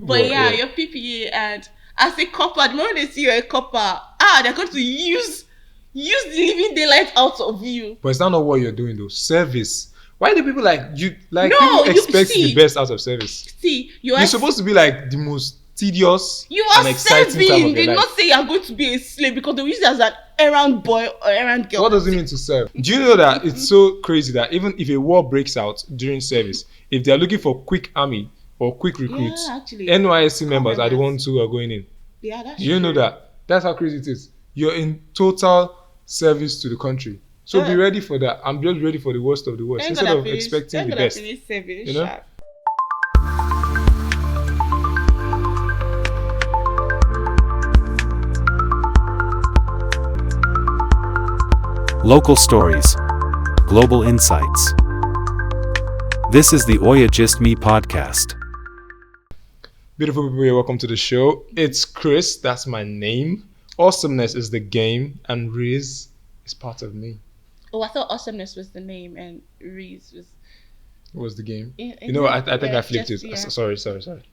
But your PPA, and as a copper, the moment they see you're a copper, they're going to use the living daylight out of you. But it's not what you're doing though. Service. Why do people like you? Like No, people expect the best out of service. See, you're supposed to be like the most tedious you are and exciting time of serving. your They life. not say you're going to be a slave because they will use it as an errand boy or errand girl. What does it mean to serve? Do you know that it's so crazy that even if a war breaks out during service, if they're looking for quick army or quick recruits, NYSC members are the ones who are going in. Yeah, that's You know that? That's how crazy it is. You're in total service to the country. So be ready for that. I'm just ready for the worst of the worst instead of expecting the best. Service, you know? Local stories, global insights. This is the OyaGistme Podcast. Beautiful people here, welcome to the show. It's Chris, that's my name. Awesomeness is the game, and Riz is part of me. Oh, I thought awesomeness was the name and Riz was the game. I think I flipped it. Yeah. Sorry.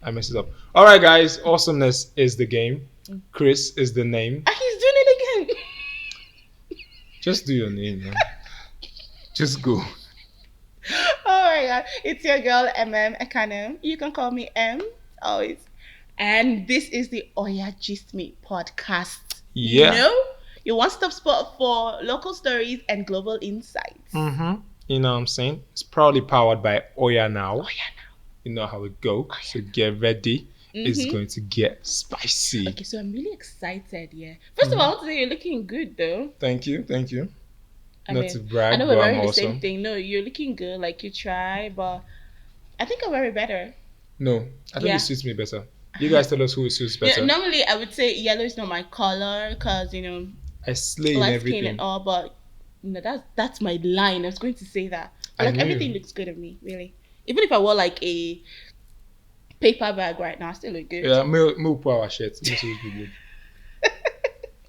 I messed it up. All right, guys. Awesomeness is the game. Chris is the name. He's doing it again. Just do your name, man. Just go. Oh my God. It's your girl, Ekane. You can call me M, always. And this is the OyaGistme Podcast. Yeah. You know? Your one-stop spot for local stories and global insights. Mm-hmm. You know what I'm saying? It's proudly powered by Oya Now. You know how it goes. So get ready. It's going to get spicy. Okay, so I'm really excited, yeah. First of all, I want to say you're looking good, though. Thank you. Not to brag, I know but we're I'm wearing the awesome. same thing. No, you're looking good, like you try, but I think I wear it better. No, I think it suits me better. You guys tell us who it suits better. Yeah, normally, I would say yellow is not my color because, I slay in everything. And all, but that's my line. I was going to say that. Like everything looks good on me, really. Even if I wore like a paper bag right now, I still look good. Yeah, milk power shirt. This will be good.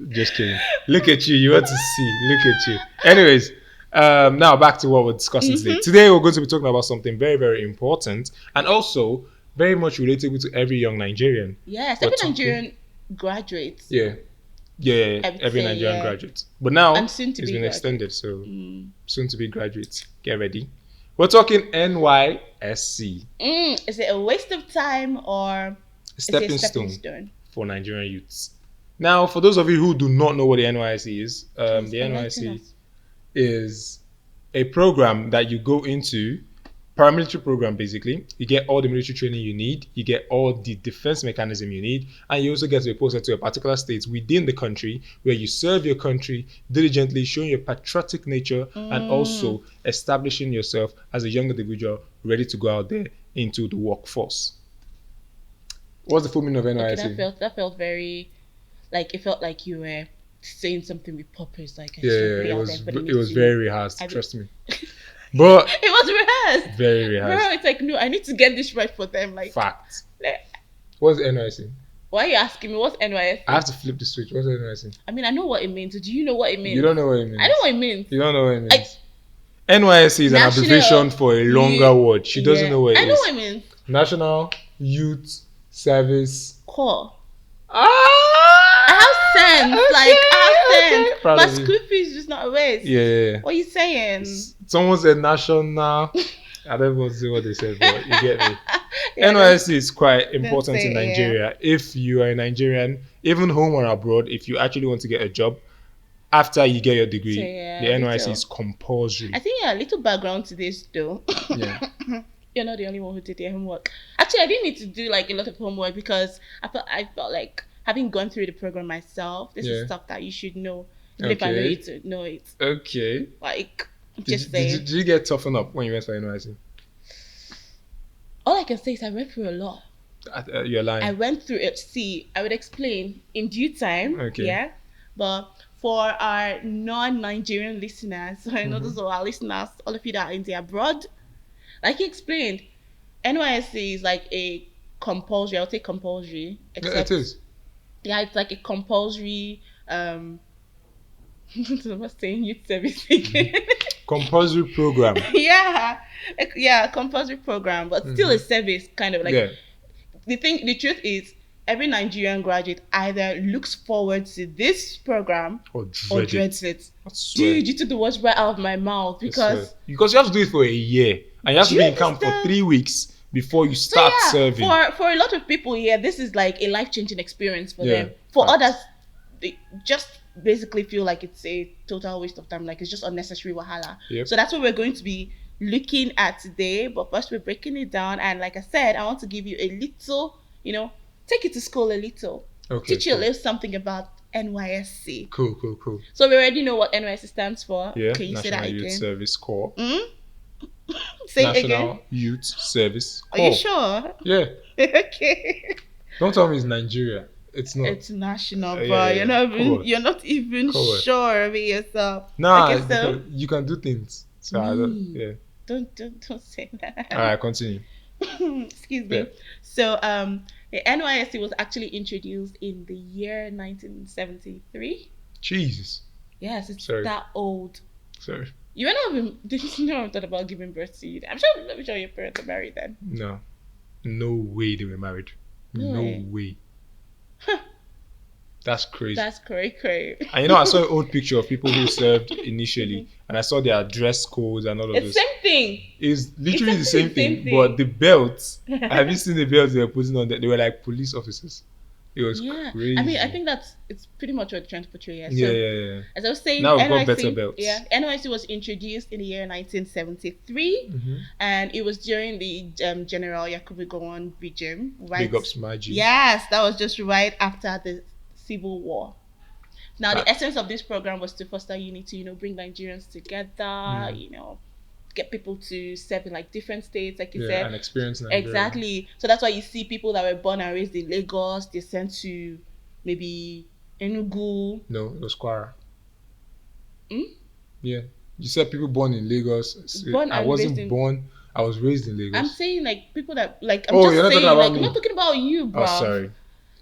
Just kidding. Look at you. You want to see. Look at you. Anyways, now back to what we're discussing today. Today we're going to be talking about something very, very important and also very much relatable to every young Nigerian. Yes, every Nigerian graduates. Yeah, every Nigerian graduate. But now it's been extended, so soon to be graduates. Get ready. We're talking NYSC. Is it a waste of time or a stepping stone for Nigerian youths? Now, for those of you who do not know what the NYSC is, the NYSC is a program that you go into, paramilitary program basically. You get all the military training you need, you get all the defense mechanism you need, and you also get to be posted to a particular state within the country where you serve your country diligently, showing your patriotic nature and also establishing yourself as a young individual ready to go out there into the workforce. What's the full meaning of NYSC? Okay, that felt very, like, it felt like you were saying something with purpose. Like, it was very rehearsed, trust me. But it was rehearsed. Very rehearsed. Bro, it's like, no, I need to get this right for them. Like, fact. What's NYSC? Why are you asking me what's NYSC? I have to flip the switch. What's NYSC? I mean, I know what it means. Do you know what it means? You don't know what it means. I know what it means. You don't know what it means. NYSC is an abbreviation for a longer word. She doesn't know what it is. I know what it means. National Youth Service Corps. I have sense. I have sense. My school fees is just not a waste. Yeah. What are you saying? Someone said national. I don't want to say what they said, but you get me. NYSC is quite important in Nigeria. If you are a Nigerian, even home or abroad, if you actually want to get a job after you get your degree, the NYSC is compulsory. I think a little background to this though. Yeah. You're not the only one who did their homework. Actually, I didn't need to do like a lot of homework because I felt like having gone through the program myself, this is stuff that you should know. Even if I know you to know it. Okay. Like, did you get toughened up when you went for NYSC? All I can say is I went through a lot. You're lying. I went through it. See, I would explain in due time. Okay. Yeah. But for our non-Nigerian listeners, so I know those are our listeners, all of you that are in the abroad, like he explained, NYSC is like a compulsory, I'll say compulsory. It is. Yeah, it's like a compulsory, I'm not saying youth service again. Compulsory program. Yeah, compulsory program, but still a service, kind of like. the truth is, every Nigerian graduate either looks forward to this program or dreads it. Dude, you took the words right out of my mouth because you have to do it for a year and you have to be in camp for 3 weeks before you start serving. For a lot of people, this is like a life-changing experience for them. For others, they just basically feel like it's a total waste of time, like it's just unnecessary wahala. So that's what we're going to be looking at today. But first, we're breaking it down, and like I said, I want to give you a little, take you to school a little, teach you a little something about NYSC. Cool. So we already know what NYSC stands for. Yeah, Can you say that again? National Youth Service Corps. Say National it again. Youth Service Corps. Are you sure? Yeah. Okay. Don't tell me it's Nigeria. It's not. It's national, bro. You're not even sure of it yourself. Nah, you can do things. So Don't say that. All right, continue. Excuse me. So the NYSC was actually introduced in the year 1973. Jesus. Yes, it's that old. Sorry. You did you know thought about giving birth to you? I'm sure your parents are married then. No way they were married. No way. Huh. That's crazy. That's cray. And I saw an old picture of people who served initially, and I saw their dress codes and all of this. It's the same thing. It's literally the same thing, but the belts. Have you seen the belts they were putting on? They were like police officers. It was crazy. I mean, I think it's pretty much what they're trying to portray here. Yeah. As I was saying, now we've got better belts. Yeah, NYSC was introduced in the year 1973, and it was during the General Yakubu Gowon regime. Right? Big ups, Maji. Yes, that was just right after the Civil War. Now, the essence of this program was to foster unity, bring Nigerians together, get people to serve in like different states, like you said. And experience Nigeria. Exactly. So that's why you see people that were born and raised in Lagos, they sent to maybe Enugu. No, it was Kwara. Yeah. You said people born in Lagos. I wasn't born. I was raised in Lagos. I'm saying like people that like. You're not talking about me. I'm not talking about you, bro. Oh, sorry.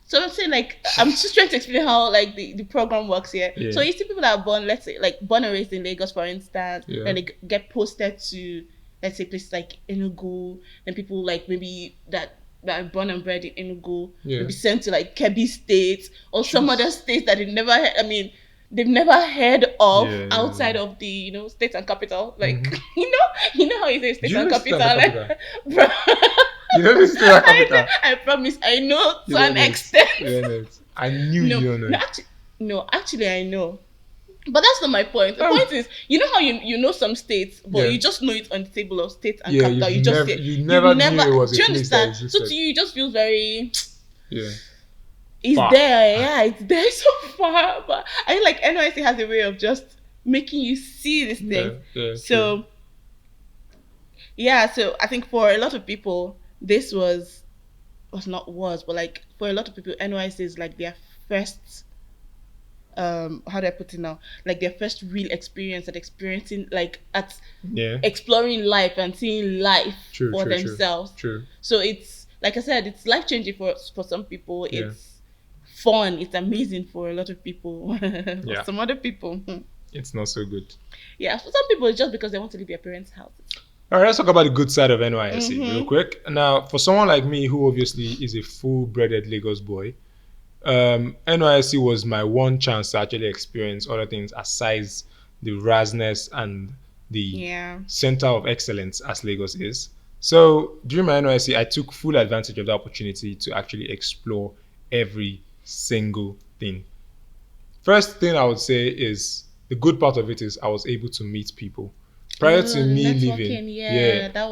So I'm saying like I'm just trying to explain how like the program works here. Yeah. So you see people that are born, let's say like born and raised in Lagos, for instance, and they get posted to, let's say, places like Enugu, and people like maybe that are born and bred in Enugu will be sent to like Kebbi State or some other states that they've never heard of outside of the state and capital. Like you know how you say state and capital, like bro. You know this state and capital. I promise I know to an extent. I knew you know. Actually I know. But that's not my point. The point is, how you know some states, but you just know it on the table of state and capital. You never knew it was. Do you understand? So to you, it just feels very. It's far. It's there so far. But I think like NYSC has a way of just making you see this thing. So I think for a lot of people, this but like for a lot of people, NYSC is like their first. How do I put it now? Like their first real experience at experiencing, like exploring life and seeing life for themselves. True. So it's like I said, it's life changing for some people. It's fun. It's amazing for a lot of people. For some other people, it's not so good. Yeah, for some people, it's just because they want to leave their parents' houses. All right, let's talk about the good side of NYSC real quick. Now, for someone like me who obviously is a full-blooded Lagos boy, NYSC was my one chance to actually experience other things aside the razness and the center of excellence as Lagos is. So during my NYSC, I took full advantage of the opportunity to actually explore every single thing. First thing I would say is the good part of it is I was able to meet people. Prior to me leaving,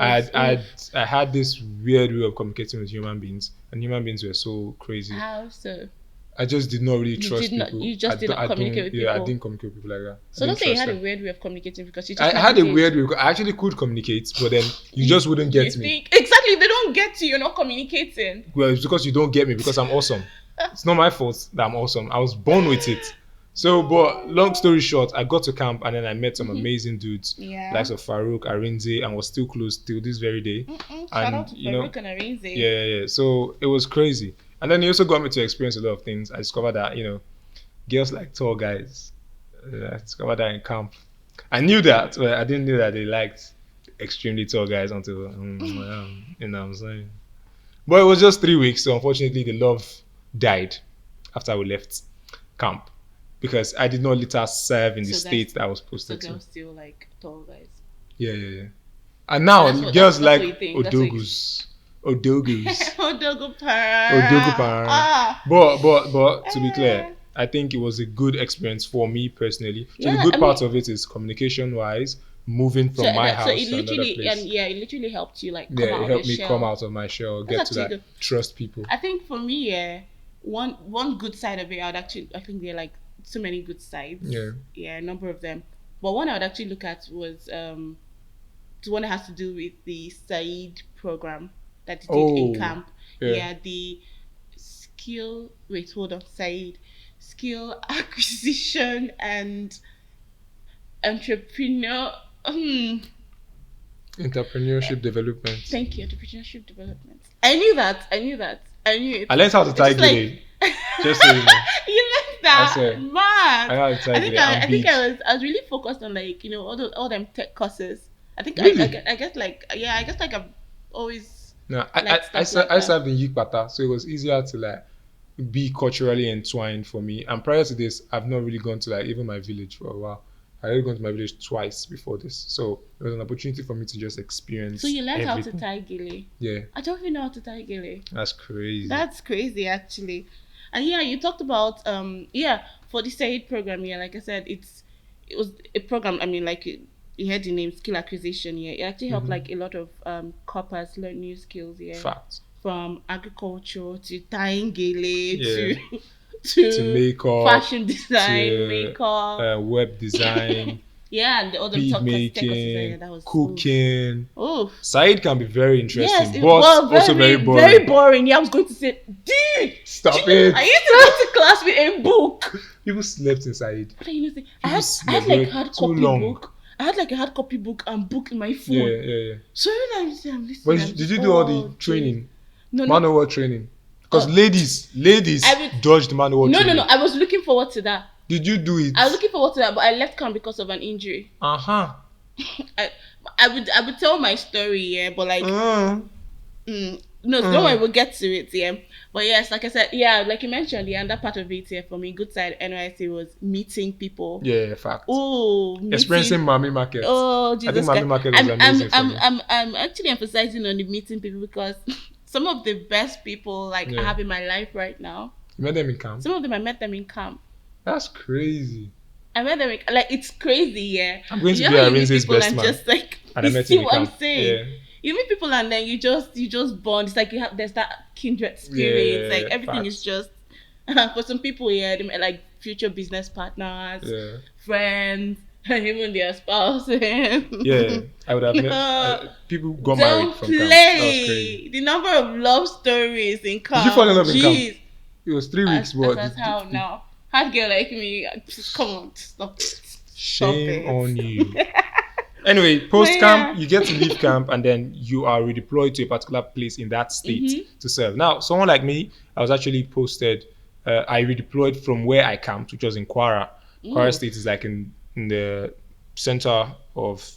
I had this weird way of communicating with human beings, and human beings were so crazy. How so? I just did not really trust people. You just didn't communicate with people? Yeah, I didn't communicate with people like that. So don't say you had a weird way of communicating because you just... I had a weird way. I actually could communicate, but then you just wouldn't get me. Exactly, if they don't get you, you're not communicating. Well, it's because you don't get me, because I'm awesome. It's not my fault that I'm awesome. I was born with it. So, but long story short, I got to camp and then I met some amazing dudes, likes of Farouk, Arinze, and was still close till this very day. Shout out to Farouk and Arinze. Yeah. So it was crazy. And then he also got me to experience a lot of things. I discovered that, girls like tall guys. I discovered that in camp. I knew that, but I didn't know that they liked extremely tall guys until, you know what I'm saying? But it was just 3 weeks, so unfortunately the love died after we left camp because I did not later serve in the state that I was posted so to. So still like tall guys. Yeah. And now girls like Odogus. Odogu para. But to be clear, I think it was a good experience for me personally. So the good part of it is communication wise, moving from my house to another place. It literally helped you like it helped me come out of my shell, get to that trust people. I think for me, one good side of it, I think there are like so many good sides. Yeah, a number of them. But one I would actually look at was the one that has to do with the Said program that they did in camp. Yeah, the skill acquisition and entrepreneurship development. Thank you, entrepreneurship development. I knew that. I knew it. I learned how to tie gele. Just so you know. You learned that, man. I think I was really focused on like all them tech courses. I think really? I guess I've always. No, I served in Yikpata, so it was easier to like be culturally entwined for me. And prior to this, I've not really gone to like even my village for a while. I had gone to my village twice before this, so it was an opportunity for me to just experience. So you learned how to tie gele? Yeah. I don't even know how to tie gele. That's crazy. That's crazy, actually. And yeah, you talked about for the Said program. Yeah, like I said, it was a program. I mean, like you heard the name, skill acquisition. Yeah, it actually helped like a lot of corpers learn new skills. Yeah. Fact. From agriculture to tying gele to makeup, fashion design, makeup, web design, and the other bead making, that was cooking. Oh, Said can be very interesting, yes, but also very boring. Very boring. Yeah, I was going to say, dude, stop it. I used to go to class with a book. People slept inside. I had like a hard copy book. I had like a hard copy book and book in my phone. Yeah. So I'm listening. But did you do all the training? Manual training. Because ladies dodged manual training. No. I was looking forward to that. Did you do it? I was looking forward to that, but I left camp because of an injury. I would tell my story, but like no, don't worry, we'll get to it, But yes, like I said, like you mentioned, that part of it, for me, good side NYSC was meeting people. Yeah, fact. Oh, experiencing Mami Market. Oh, Jesus, I think Mami Market was amazing for me. I'm actually emphasizing on the meeting people because some of the best people I have in my life right now. You met them in camp? Some of them I met them in camp. That's crazy. I met them it's crazy, I'm going to be Arinze's best man. Just like, and I you met see him in what camp. I'm saying? Yeah. You meet people and then you just bond. It's like there's that kindred spirit. Like everything is just for some people, they met like future business partners, friends, and even their spouses. I would have met people got married from camp. That was crazy. The number of love stories in camp. Did you fall in love in camp? It was 3 weeks. That's how now. Hard girl like me, come on, stop it. Shame on you. Anyway, post camp, you get to leave camp and then you are redeployed to a particular place in that state to serve. Now, someone like me, I was actually posted. I redeployed from where I camped, which was in Kwara. Kwara State is like in the center of.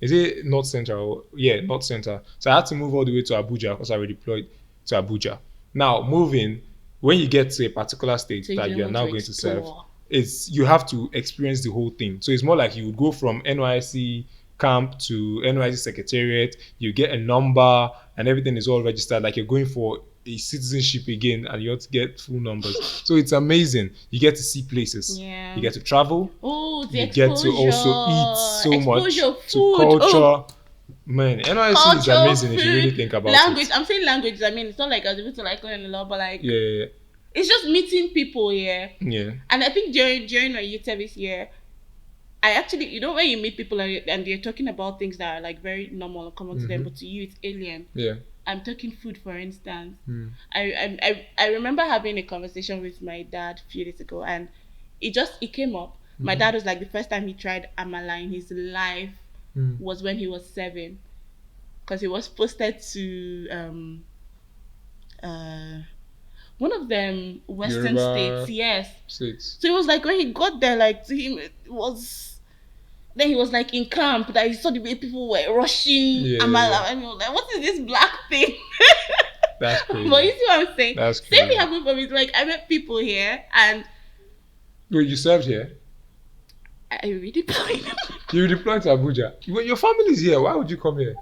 Is it North Central? Yeah, North Center. So I had to move all the way to Abuja because I redeployed to Abuja. Now, moving, when you get to a particular state that you are now going to serve, you have to experience the whole thing. So it's more like you would go from NYSC camp to NYSC secretariat, you get a number and everything is all registered, like you're going for a citizenship again and you have to get full numbers. So it's amazing. You get to see places. Yeah. You get to travel. Oh, the you exposure. Get to also eat so much. Food. To culture. Man, NYSC is amazing if you really think about language. it. I'm saying language. I mean, it's not like I was able to like learn a lot, but like yeah. It's just meeting people, Yeah. And I think during my youth service year, I actually, when you meet people and they're talking about things that are like very normal and common to them, but to you it's alien. Yeah. I'm talking food, for instance. I remember having a conversation with my dad a few days ago, and it came up. My dad was like, the first time he tried amala in his life was when he was 7, because he was posted to one of them Western Yoruba states. Yes. States. So it was like when he got there, like to him it was. Then he was like in camp that he saw the way people were rushing amala, and he was like, "What is this black thing?" That's crazy. But you see what I'm saying? That's Same thing crazy. happened for me. It's like I met people here and Wait, you served here? I really played. You deployed to Abuja. Your family's here. Why would you come here?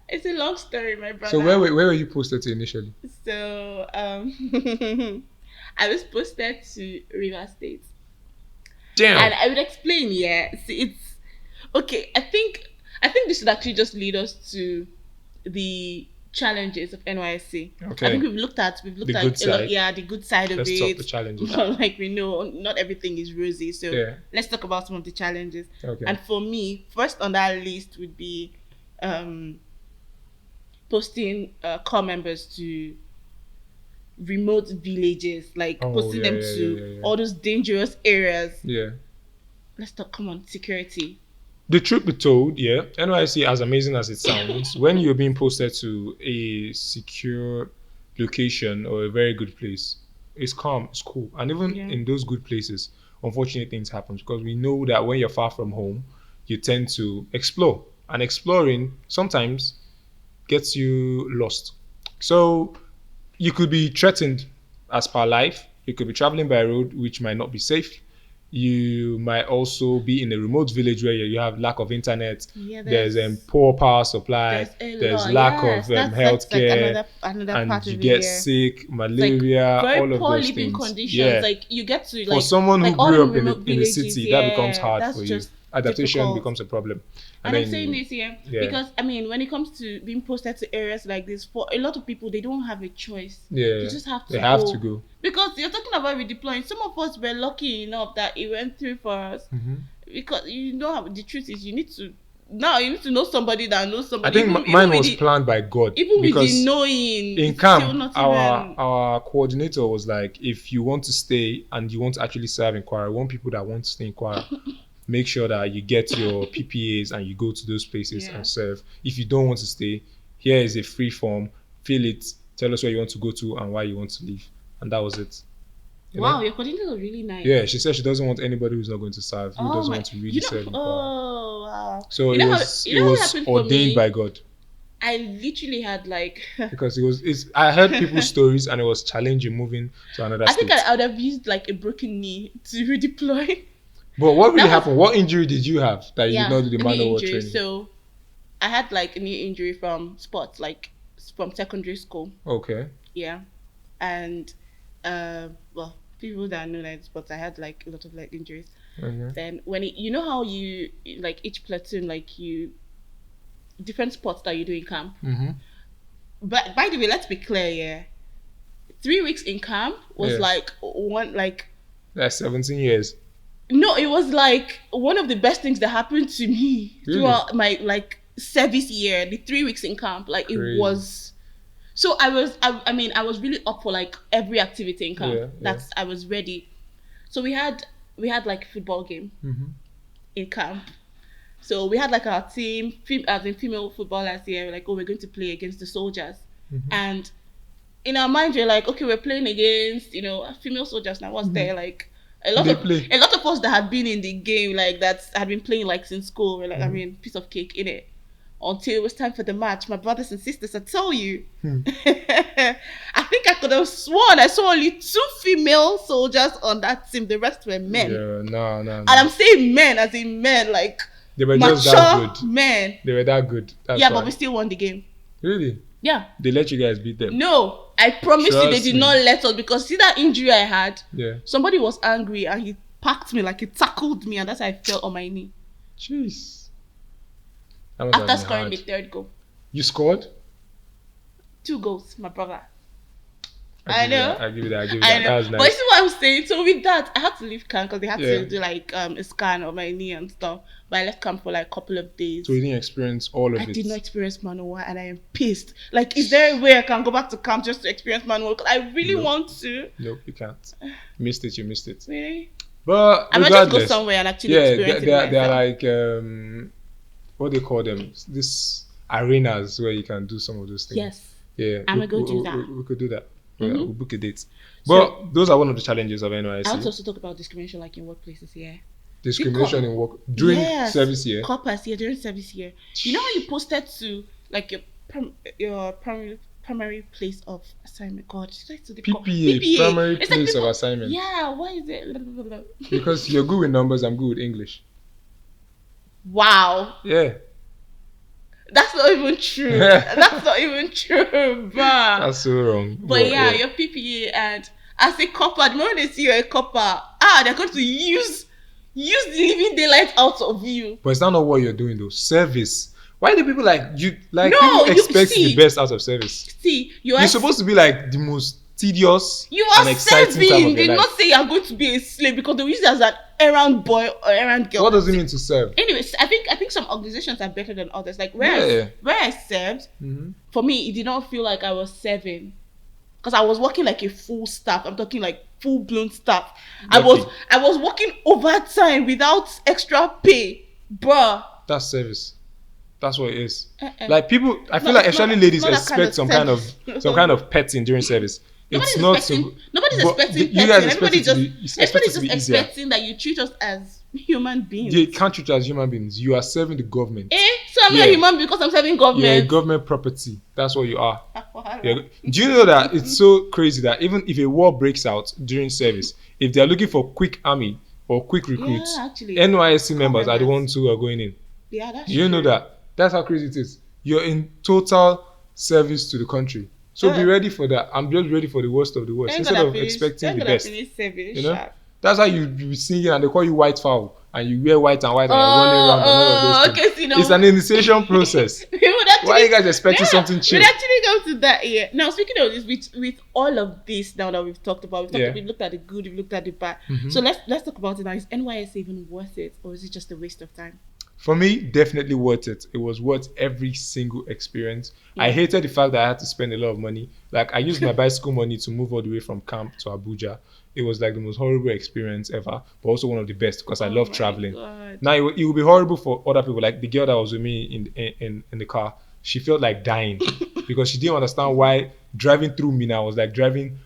It's a long story, my brother. So where were you posted to initially? So I was posted to River State. Damn. And I would explain, yeah. See, it's okay. I think this should actually just lead us to the challenges of NYSC. Okay. I think we've looked at good a lot, side. yeah, the good side Let's of talk it. the challenges. But like we know, not everything is rosy. So Yeah. let's talk about some of the challenges. Okay. And for me, first on that list would be posting core members to remote villages, like posting them to all those dangerous areas. Yeah. Let's talk, come on, security. The truth be told, yeah, NYSC, as amazing as it sounds, when you're being posted to a secure location or a very good place, it's calm, it's cool. And even in those good places, unfortunate things happen because we know that when you're far from home, you tend to explore. And exploring sometimes gets you lost. So you could be threatened as per life. You could be traveling by road, which might not be safe. You might also be in a remote village where you have lack of internet. Yeah, there's poor power supply. There's lack of healthcare, like another and part you of get it, yeah. sick, malaria, very all of poor those living things. conditions. Yeah. Like you get to For someone who all grew the up remote in a villages, city, that becomes hard that's for you. just Adaptation difficult. becomes a problem. And then I'm saying this here because I mean, when it comes to being posted to areas like this, for a lot of people, they don't have a choice. Yeah, They just have to. they have to go. Because you're talking about redeploying. Some of us were lucky enough that it went through for us. Mm-hmm. Because you know how the truth is, you need to know somebody that knows I somebody. think mine was planned by God. Even with because the knowing, in camp, our coordinator was like, if you want to stay and you want to actually serve in Kwara, we want people that want to stay in Kwara. Make sure that you get your PPAs and you go to those places and serve. If you don't want to stay, here is a free form. Fill it. Tell us where you want to go to and why you want to leave. And that was it. Wow, your coordinator was really nice. Yeah, she said she doesn't want anybody who's not going to serve, who doesn't want to really serve in Kwara. Oh, wow. So it was ordained by God. I literally had like because I heard people's stories and it was challenging moving to another state. I think I would have used like a broken knee to redeploy. But what really happened? What injury did you have that you did not do the manual training? So I had like a knee injury from sports, like from secondary school. Okay. Yeah. And well, people that know that sports, I had like a lot of like injuries. Mm-hmm. Then when you know how you like each platoon, like you different sports that you do in camp. Mm-hmm. But by the way, let's be clear, yeah. 3 weeks in camp was like 17 years. No, it was like one of the best things that happened to me throughout my like service year. The 3 weeks in camp, like Crazy. It was. So I was really up for like every activity in camp. I was ready. So we had like a football game in camp. So we had like our team, as in female footballers here, like, oh, we're going to play against the soldiers. And in our mind, we're like, okay, we're playing against, female soldiers. Now what's there? Like a lot of us that had been in the game, like that had been playing like since school, we're like, I mean, piece of cake, innit? Until it was time for the match, my brothers and sisters, I tell you, I think I could have sworn I saw only 2 female soldiers on that team. The rest were men. Yeah, no. And I'm saying men, as in men, like they were mature just that good. Men. They were that good. That's yeah, why. but we still won the game. Really? Yeah. They let you guys beat them? No, I promise you, they Trust did me. not let us, because see that injury I had. Yeah. Somebody was angry and he packed me, like he tackled me, and that's how I fell on my knee. Jeez. After scoring the 3rd goal. You scored? 2 goals, my brother. I know. I give you that. That was nice. But you see what I'm saying? So with that, I had to leave camp because they had Yeah. to do like a scan of my knee and stuff. But I left camp for like a couple of days. So you didn't experience all of it? I did not experience manual, and I am pissed. Like, is there a way I can go back to camp just to experience manual? Because I really want to. Nope, you can't. You missed it. Really? But I might just go somewhere and actually experience it myself. They're like what they call them? These arenas where you can do some of those things. Yes. Yeah. I'm gonna go do that. We could do that. We'll book a date. But those are one of the challenges of NYSC. I want to also talk about discrimination, like in workplaces here. Discrimination in work during service year. Corpers here during service year. You know how you posted to like your primary place of assignment. God, PPA, primary it's place of assignment. Yeah, why is it? Because you're good with numbers, I'm good with English. Wow. Yeah. That's not even true. That's not even true, bruh. That's so wrong. But yeah, your PPA, and as a copper, the moment they see you're a copper, they're going to use the living daylight out of you. But it's not what you're doing though. Service. Why do people like you? Like No, people expect the best out of service. See, you're supposed to be like the most tedious you are and exciting time of serving. your They life. not say you're going to be a slave because they use it as an errand boy or errand girl. What does it mean to serve? Anyways, I think some organizations are better than others. Like where I served, for me, it did not feel like I was serving, because I was working like a full staff. I'm talking like full blown staff. I was working overtime without extra pay, bruh. That's service. That's what it is. Like people, I feel like especially ladies expect some kind of petting during service. Nobody's expecting you guys everybody's just expecting that you treat us as human beings. You can't treat us as human beings. You are serving the government. So I'm not a human because I'm serving government. You're a government property. That's what you are. Do you know that it's so crazy that even if a war breaks out during service, if they're looking for quick army or quick recruits, NYSC members are the ones who are going in. Yeah, that's you know that. That's how crazy it is. You're in total service to the country. So be ready for that. I'm just ready for the worst of the worst. Instead of expecting the best. You know? That's how you be singing and they call you white fowl. And you wear white and white and you're running around and all of those things. So, you know, it's an initiation process. Why are you guys expecting something chill? We'd actually come to that here. Now, speaking of this, with all of this now that we've talked about, we've looked at the good, we've looked at the bad. So let's talk about it now. Is NYSC even worth it, or is it just a waste of time? For me, definitely worth it. It was worth every single experience. I hated the fact that I had to spend a lot of money. Like, I used my bicycle money to move all the way from camp to Abuja. It was like the most horrible experience ever, but also one of the best because I love traveling. God. Now, it will be horrible for other people. Like the girl that was with me in the car, she felt like dying because she didn't understand why driving through Mina was like driving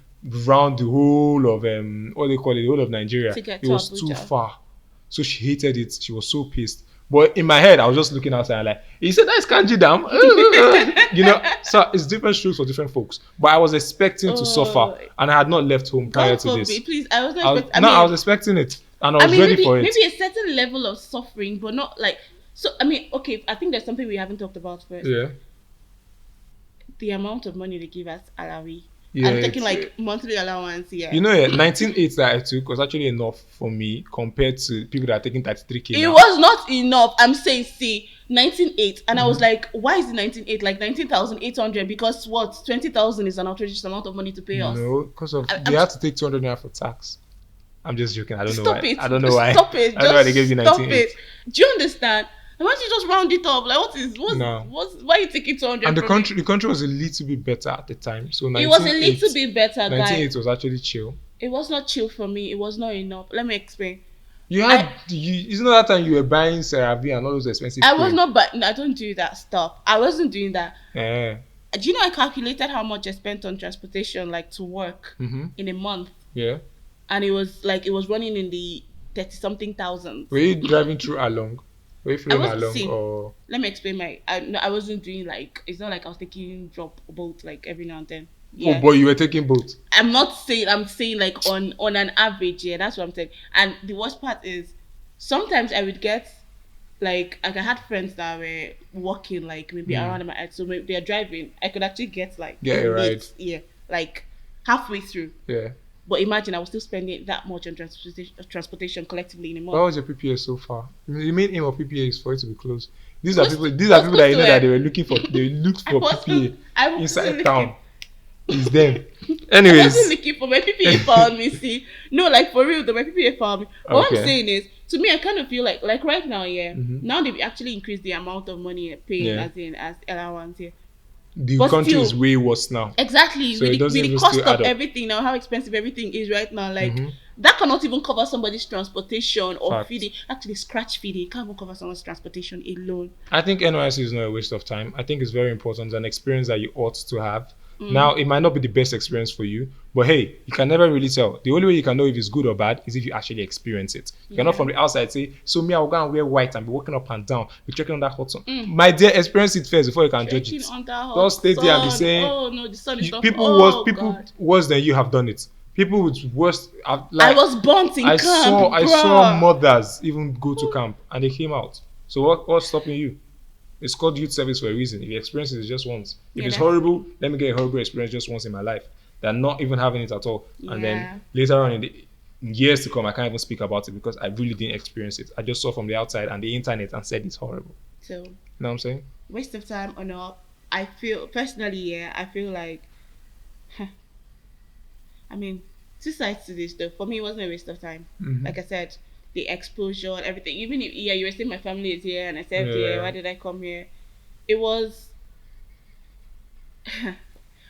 around the whole of, the whole of Nigeria. It was too far. So she hated it. She was so pissed. But in my head, I was just looking outside and like, he said, that's Kanji Dam. You know, so it's different strokes for different folks. But I was expecting to suffer and I had not left home prior to this. Please, I was not I was expecting it and I was ready for it. Maybe a certain level of suffering, but not like, so, I mean, okay, I think there's something we haven't talked about first. Yeah. The amount of money they give us Alawi. Yeah, I'm taking like monthly allowance here. You know, 19.8 that I took was actually enough for me compared to people that are taking 33K. It was not enough. I'm saying, 19.8, and I was like, why is it 19.8? Like 19,800? Because what? 20,000 is an outrageous amount of money to pay us. No, because of they have to take 200 naira for tax. I'm just joking. I don't know why. I don't know why. Stop it. I don't know why they gave you 19.8. Stop it. Do you understand? Why don't you just round it up? Like, why are you taking 200? And the country was a little bit better at the time. So it was a little bit better, guys. 19.8 was actually chill. It was not chill for me. It was not enough. Let me explain. Isn't that time you were buying CeraVe and all those expensive I was not, but I don't do that stuff. I wasn't doing that. Yeah. Do you know I calculated how much I spent on transportation, like to work in a month? Yeah. And it was running in the 30-something thousands. Were you driving through along? Were you flying along or? Let me explain I wasn't doing like, it's not like I was taking drop boat like every now and then. Yeah. Oh boy, you were taking boat. I'm saying like on an average, yeah, that's what I'm saying. And the worst part is sometimes I would get like I had friends that were walking like maybe around my head, so maybe they're driving. I could actually get like a ride. Yeah, like halfway through. Yeah. But imagine I was still spending that much on transportation collectively in a month. What was your PPA so far? The main aim of PPA is for it to be closed. These are people that you know that they were looking for. They looked for PPA inside town. It's them. Anyways. I wasn't looking for my PPA found me, see. No, like for real, my PPA found me. But what I'm saying is, to me, I kind of feel like right now, now they've actually increased the amount of money you're paying as allowance here. The country is way worse now. Exactly. So with the cost of everything now, how expensive everything is right now, like that cannot even cover somebody's transportation or feeding. Actually, scratch feeding can't even cover someone's transportation alone. I think NYSC is not a waste of time. I think it's very important, an experience that you ought to have. Now, it might not be the best experience for you, But hey, you can never really tell. The only way you can know if it's good or bad is if you actually experience it. You cannot from the outside say, so me, I'll go and wear white and be walking up and down, be checking on that hot sun. My dear, experience it first before you can judge it. Don't stay there and be saying, oh no, the sun is people worse than you have done it. People with worse. I was burnt in camp. I saw mothers even go to camp and they came out. So what's stopping you? It's called youth service for a reason. If you experience it just once, if it's horrible, let me get a horrible experience just once in my life. Than not even having it at all. And then later on in years to come, I can't even speak about it because I really didn't experience it. I just saw from the outside and the internet and said it's horrible. So, you know what I'm saying? Waste of time or not? I feel personally, I feel like, I mean, two sides to this though. For me, it wasn't a waste of time. Like I said, the exposure and everything. Even if you were saying my family is here and I said here, why did I come here? It was.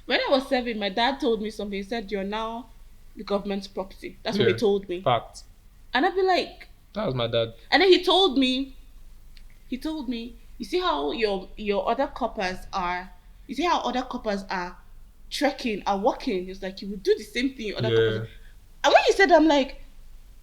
When I was 7, my dad told me something. He said, "You're now the government's property." That's what he told me. Fact. And I'd be like, that was my dad. And then he told me, you see how your other coppers are. You see how other coppers are trekking, are walking. He was like, you would do the same thing. Other coppers. And when he said, I'm like,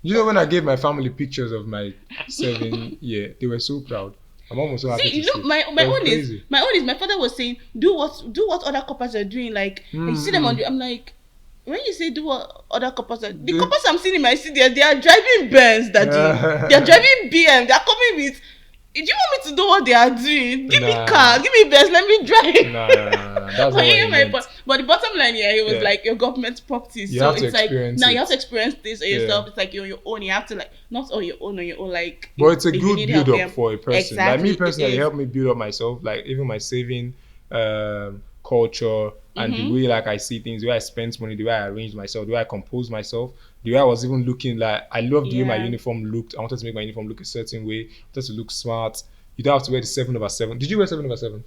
you know, when I gave my family pictures of my 7 year, they were so proud. My mom was so happy. See, my own is my father was saying, do what other coppers are doing. Like you see them on I'm like, when you say do what other coppers are, the coppers I'm seeing in my city, they are driving Benz, they are driving BM, they are coming with. Do you want me to do what they are doing? Give me car, give me Benz, let me drive. No. That's not what he meant. But the bottom line here, it was like your government property. So it's like now you have to experience this yourself. It's like you're on your own. You have to like not on your own like. But it's a good build up for a person. Exactly, like me personally, it helped me build up myself. Like even my saving culture and the way like I see things, the way I spend money, the way I arrange myself, the way I compose myself, the way I was even looking like I loved the way my uniform looked. I wanted to make my uniform look a certain way. I wanted to look smart. You don't have to wear the 7/7. Did you wear 7/7?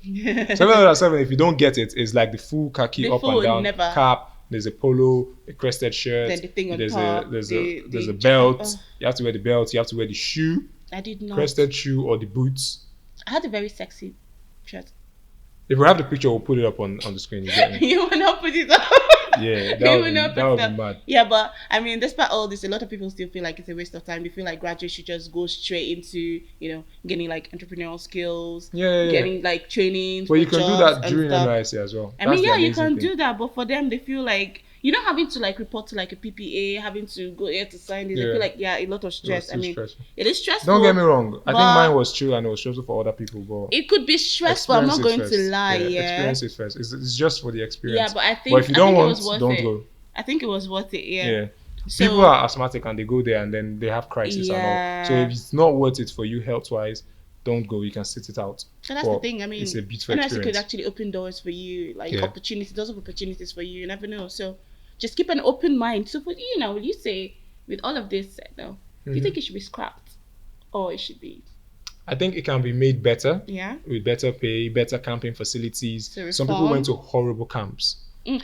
7/7, if you don't get it, is like the full khaki up and down cap. There's a polo, a crested shirt. Then the thing on there's top. There's a belt. You have to wear the belt. You have to wear the shoe. I did not. Crested shoe or the boots. I had a very sexy shirt. If we have the picture, we'll put it up on the screen. You will not put it up. Yeah, that would be mad. Yeah, but I mean, despite all this, a lot of people still feel like it's a waste of time. They feel like graduates should just go straight into, getting like entrepreneurial skills, getting like training. Well, you can do that during NYSC as well. I mean, you can do that, but for them, they feel like you're not having to like report to like a PPA, having to go here to sign this. I feel like a lot of stress. I mean, stressful. It is stressful. Don't get me wrong. I think mine was chill and it was stressful for other people, but it could be stressful. I'm not going to lie. Experience it first. It's just for the experience. Yeah, but I think if you don't want, don't go. I think it was worth it. Yeah. So, people are asthmatic and they go there and then they have crisis and all. So if it's not worth it for you health wise, don't go. You can sit it out. So that's the thing. I mean, it's a beautiful experience. NYSC could actually open doors for you, like opportunities, lots of opportunities for you. You never know. So just keep an open mind. So for will you say with all of this said now, do you think it should be scrapped or it should be? I think it can be made better. Yeah. With better pay, better camping facilities. Some people went to horrible camps.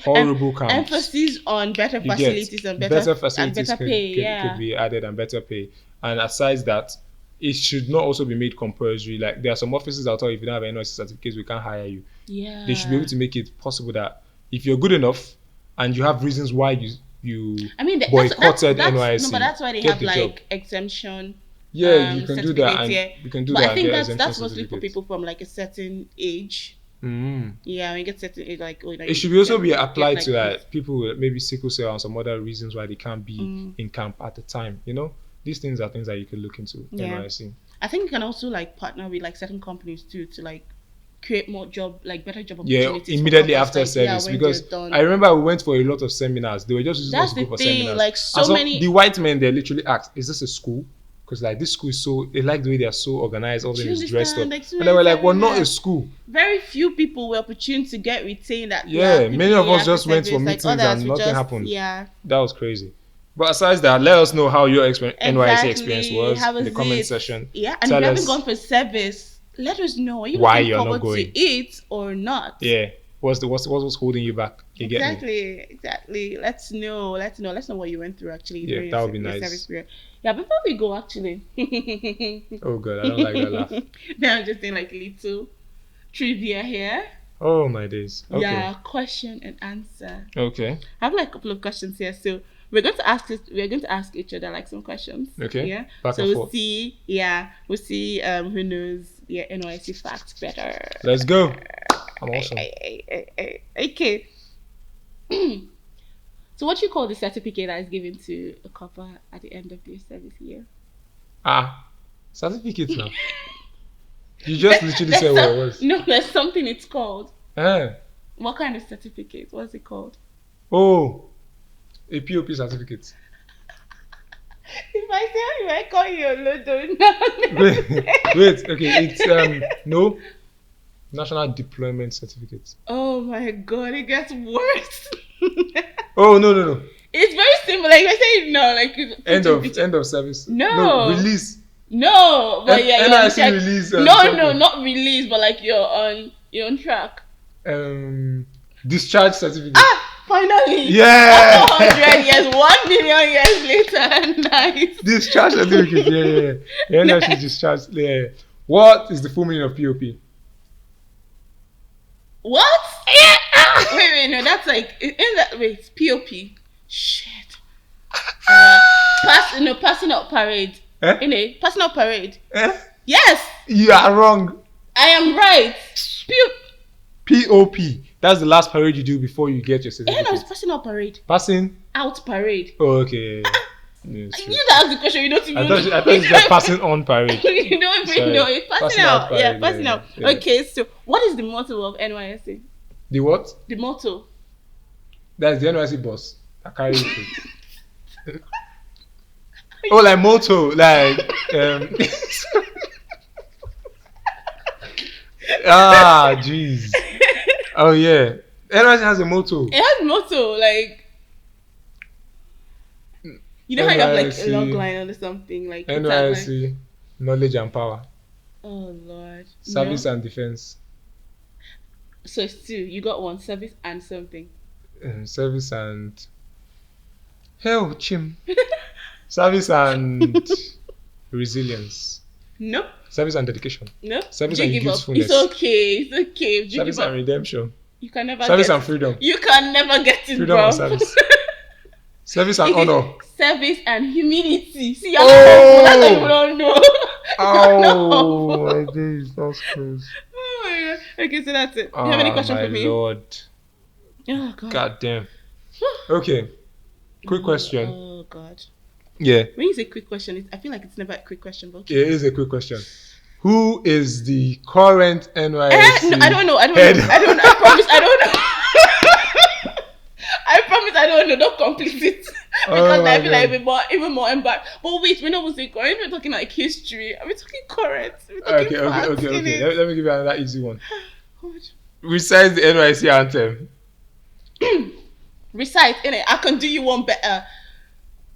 Horrible camps. Emphasis on better facilities and better facilities and better pay. Could be added and better pay. And aside that, it should not also be made compulsory. Like there are some offices that tell you if you don't have an NYSC certificate, we can't hire you. Yeah. They should be able to make it possible that if you're good enough and you have reasons why you boycotted NYSC. No, but that's why they have like exemption. Yeah, you can do that. And you can do that. But I think that's mostly for people from like a certain age. Yeah, when you get certain age, like it should also be applied to like people with maybe sickle cell and some other reasons why they can't be in camp at the time. These things are things that you can look into. NYSC. I think you can also like partner with like certain companies too to like create more better job opportunities. Yeah, immediately after service because I remember we went for a lot of seminars. They were just using us to go for seminars. Like so many. The white men they literally asked, "Is this a school?" Because like this school is they like the way they are so organized, all of them is dressed up. And they were like, we're not a school. Very few people were opportune to get retained at many of us just went for meetings and nothing happened. Yeah. That was crazy. But aside that, let us know how your NYSC experience was in the comment section. Yeah, and if you haven't gone for service, let us know. Are you why looking you're forward not going to it or not? Yeah. What was holding you back? Exactly. Let's know what you went through actually. Yeah, that would be nice. Service period. Yeah, before we go actually. Oh god, I don't like that laugh. Now I'm just doing like little trivia here. Oh my days. Okay. Yeah, question and answer. Okay. I have like a couple of questions here, so we're going to ask each other like some questions. Okay. Yeah. Back so and we'll forth. see. Who knows NYSC facts better. Let's go. I'm awesome. Okay. So what do you call the certificate that is given to a corper at the end of your service year? Certificate now. You just literally said what it was. No, there's something it's called. Eh. What kind of certificate? What's it called? Oh, a POP certificate. If I call you a lodo, no. Wait, okay, it's no national deployment certificate. Oh my god, it gets worse. Oh no. It's very simple. Like I say, no, like End of service. No, release. No, but NYSC release. No, not release, but like you're on track. Discharge certificate. Finally. Yeah. 100 years, 1 million years later. Nice. Discharge certificate. Yeah. NYSC discharge. Yeah. What is the full meaning of POP? What? Wait, no, that's like wait, POP. Shit. Passing out parade. Passing out parade. Yes. You are wrong. I am right. POP. That's the last parade you do before you get your certificate. No, it's passing out parade. Passing out parade. Oh, okay. You asked the question. You don't even. I thought you said passing on parade. You don't even know. It's passing out. Parade, yeah, passing out. Yeah. Okay, so what is the motto of NYSC? The what? The motto. That's the NYSC boss. I carry it. Oh, like motto, like jeez. Oh yeah, NYSC has a motto. It has a motto, like you know how you have like a log line or something, like NYSC, knowledge and power. Oh Lord. Service and defense. So it's two. You got one, service and something. Service and hell, chim. Service and resilience. Nope. Service and dedication. Nope. Service and usefulness. It's okay. Service and redemption. You can never. Service and freedom. You can never get it, freedom bro. and service. Service and honor. Service and humility. See, that's what you don't know. Oh my days, that's crazy. Oh my god. Okay, so that's it. Do you have any question for me? Lord. Oh god. God damn. Okay. Quick question. Oh god. Yeah. When you say quick question, I feel like it's never a quick question, but okay. Yeah, it is a quick question. Who is the current NYSC? No, I don't know. I promise I don't know. I promise I don't know. Don't complete it. Because I feel like even more embarrassed. But wait, we're not saying current. We're talking like history. We're talking current. Okay. Let me give you another easy one. Recite the NYSC anthem. Recite, innit? I can do you one better.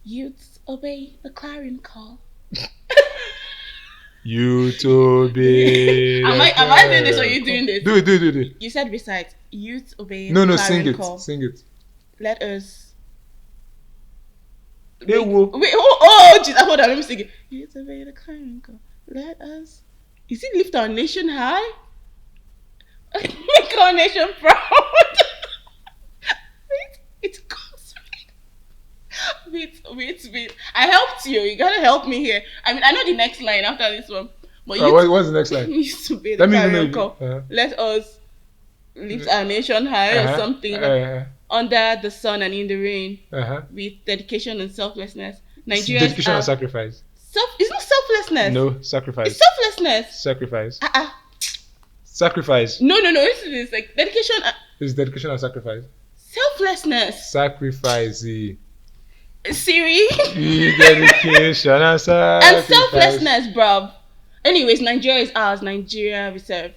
Youths obey the clarion call. Youth obey. Am I doing this or are you doing this? Do it. You said recite. Youths obey the clarion call. Sing it. Let us. Wait, jeez, hold on, let me sing it. Youths obey the clarion call. Let us. Is it lift our nation high? Make our nation proud. It goes. Wait. I helped you. You gotta help me here. I mean, I know the next line after this one. But what's the next line? Used to be the clarion call. Let us lift our nation high or something. Under the sun and in the rain. With dedication and selflessness. Nigerians dedication and sacrifice. It's not selflessness. No, sacrifice. It's selflessness. Sacrifice. Sacrifice. No. It's like dedication. It's dedication and sacrifice. Selflessness. Sacrifice. Siri. Dedication and sacrifice. And selflessness, bruv. Anyways, Nigeria is ours. Nigeria we serve.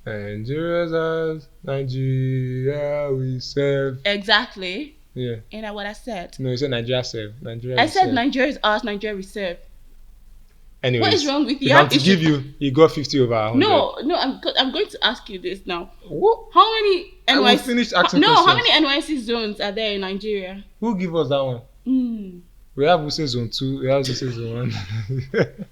Nigeria is ours. Nigeria we serve. Exactly. Yeah. Ain't that what I said? No, you said Nigeria serve. I said Nigeria is ours. Nigeria we serve. Anyways, what is wrong with you? To give you got 50 over 100. No, I'm going to ask you this now. What? How many NYSC? Finished asking questions. How many NYSC zones are there in Nigeria? Who give us that one? We have Wuse Zone 2. We have Wuse Zone 1.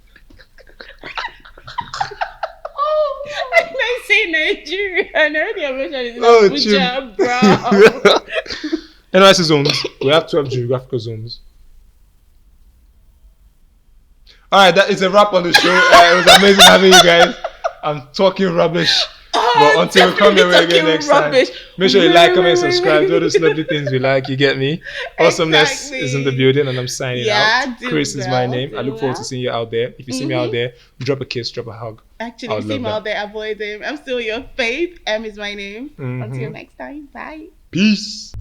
I say saying Nigeria. And already I mentioned it in Abuja, bro. NYSC zones. We have 12 geographical zones. Alright, that is a wrap on the show. It was amazing having you guys. I'm talking rubbish. But until we come your way again next time, make sure you like, comment, subscribe. Do all those lovely things we like. You get me? Awesomeness is in the building, and I'm signing out. Chris is my name. I look forward to seeing you out there. If you see me out there, drop a kiss, drop a hug. Actually, if you see me out there, avoid him. I'm still your Faith. M is my name. Until next time, bye. Peace.